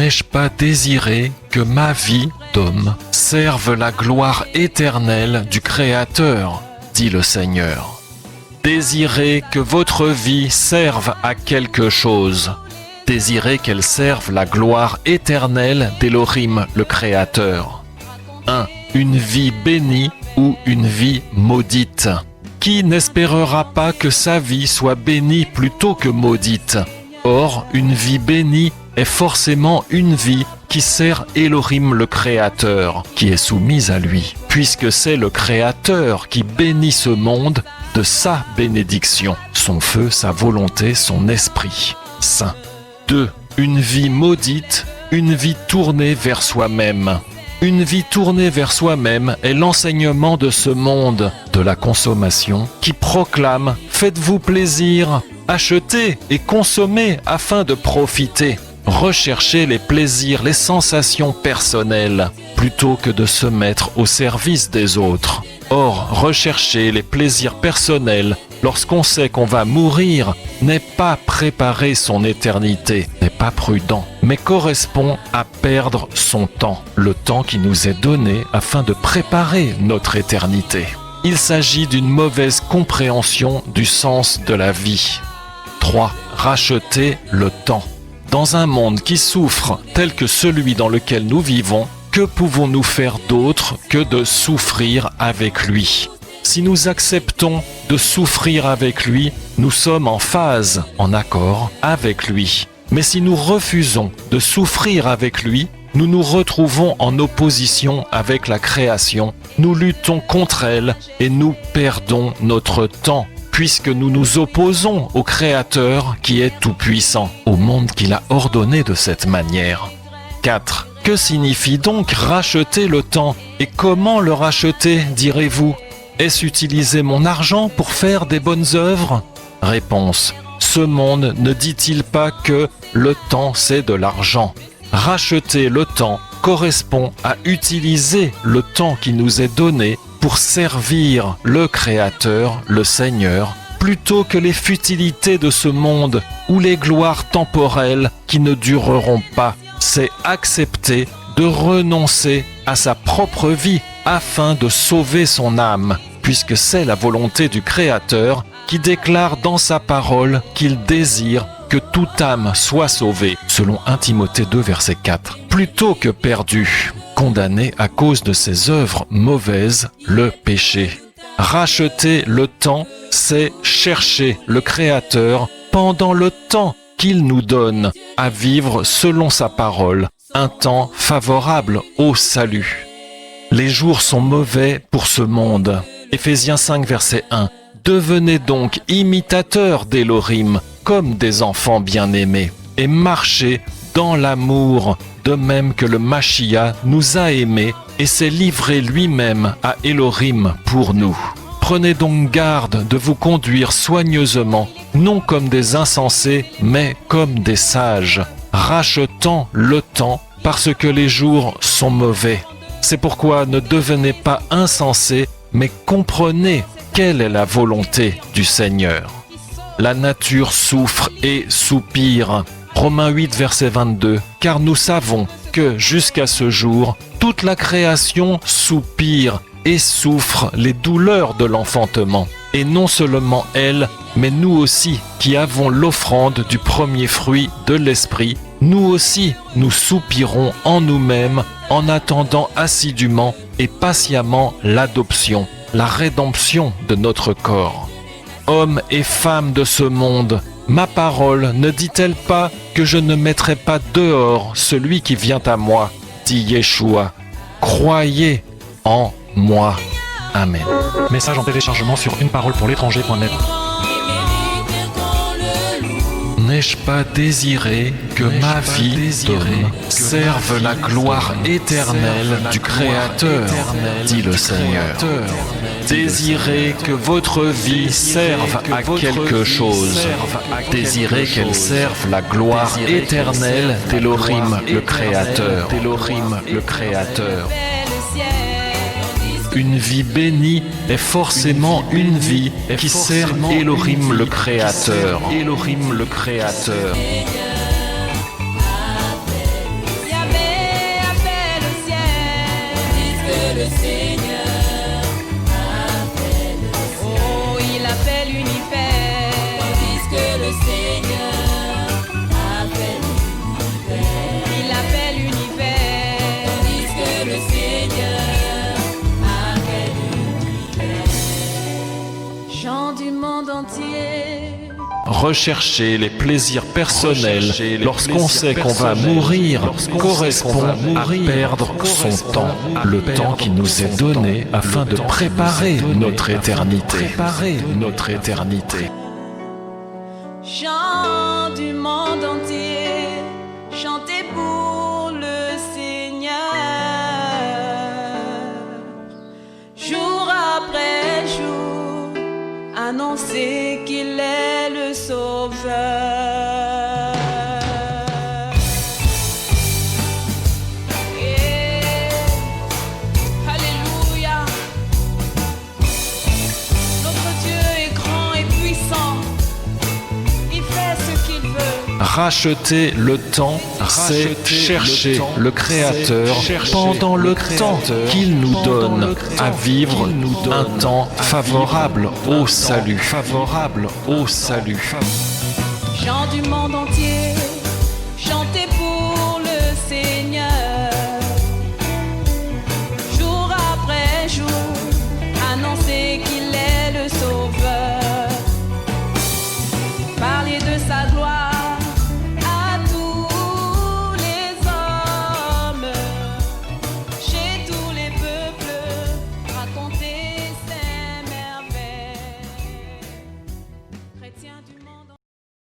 N'ai-je pas désiré que ma vie d'homme serve la gloire éternelle du Créateur, dit le Seigneur. Désirez que votre vie serve à quelque chose. Désirez qu'elle serve la gloire éternelle d'Élohim, le Créateur. 1. Une vie bénie ou une vie maudite. Qui n'espérera pas que sa vie soit bénie plutôt que maudite? Or, une vie bénie est forcément une vie qui sert Élohim le Créateur, qui est soumise à lui, puisque c'est le Créateur qui bénit ce monde de sa bénédiction, son feu, sa volonté, son esprit saint. 2. Une vie maudite, une vie tournée vers soi-même. Une vie tournée vers soi-même est l'enseignement de ce monde, de la consommation, qui proclame « Faites-vous plaisir, achetez et consommez afin de profiter ». Recherchez les plaisirs, les sensations personnelles, plutôt que de se mettre au service des autres. Or, rechercher les plaisirs personnels lorsqu'on sait qu'on va mourir n'est pas préparer son éternité, n'est pas prudent, mais correspond à perdre son temps, le temps qui nous est donné afin de préparer notre éternité. Il s'agit d'une mauvaise compréhension du sens de la vie. 3. Racheter le temps. Dans un monde qui souffre tel que celui dans lequel nous vivons, que pouvons-nous faire d'autre que de souffrir avec lui? Si nous acceptons de souffrir avec lui, nous sommes en phase, en accord avec lui. Mais si nous refusons de souffrir avec lui, nous nous retrouvons en opposition avec la création, nous luttons contre elle et nous perdons notre temps, puisque nous nous opposons au Créateur qui est tout-puissant, au monde qu'il a ordonné de cette manière. 4. Que signifie donc racheter le temps? Et comment le racheter, direz-vous? Est-ce utiliser mon argent pour faire des bonnes œuvres? Réponse. Ce monde ne dit-il pas que le temps c'est de l'argent? Racheter le temps correspond à utiliser le temps qui nous est donné pour servir le Créateur, le Seigneur, plutôt que les futilités de ce monde ou les gloires temporelles qui ne dureront pas. C'est accepter de renoncer à sa propre vie afin de sauver son âme, puisque c'est la volonté du Créateur qui déclare dans sa parole qu'il désire que toute âme soit sauvée, selon 1 Timothée 2, verset 4, plutôt que perdue, condamnée à cause de ses œuvres mauvaises, le péché. Racheter le temps, c'est chercher le Créateur pendant le temps qu'il nous donne à vivre selon sa parole, un temps favorable au salut. Les jours sont mauvais pour ce monde. Éphésiens 5, verset 1. Devenez donc imitateurs d'Élohim, comme des enfants bien-aimés, et marchez dans l'amour, de même que le Machia nous a aimés et s'est livré lui-même à Élohim pour nous. Prenez donc garde de vous conduire soigneusement, non comme des insensés, mais comme des sages, rachetant le temps parce que les jours sont mauvais. C'est pourquoi ne devenez pas insensés, mais comprenez quelle est la volonté du Seigneur. La nature souffre et soupire. Romains 8, verset 22. Car nous savons que jusqu'à ce jour, toute la création soupire et souffre les douleurs de l'enfantement. Et non seulement elle, mais nous aussi, qui avons l'offrande du premier fruit de l'Esprit, nous aussi, nous soupirons en nous-mêmes en attendant assidûment et patiemment l'adoption, la rédemption de notre corps. Hommes et femmes de ce monde, ma parole ne dit-elle pas que je ne mettrai pas dehors celui qui vient à moi, dit Yeshua. Croyez en moi. Amen. Message en téléchargement sur uneparolepourlétranger.net. N'ai-je pas désiré que ma vie d'homme serve la gloire éternelle du Créateur, dit le Seigneur. Désirez que votre vie serve à quelque chose. Désirez qu'elle serve la gloire éternelle d'Élohim, le Créateur. Une vie bénie est forcément une vie qui sert Élohim le Créateur. entier. Rechercher les plaisirs personnels lorsqu'on sait qu'on va mourir correspond à perdre son temps, le temps qui nous est donné afin de préparer notre éternité. Chants du monde entier, chantez pour le Seigneur. Jour après jour, annoncez qu'il est le Sauveur. Alléluia. Notre Dieu est grand et puissant. Il fait ce qu'il veut. Racheter le temps, c'est chercher le Créateur pendant le temps qu'il nous donne à vivre un temps favorable au salut. Chants du monde entier, chantez pour le Seigneur.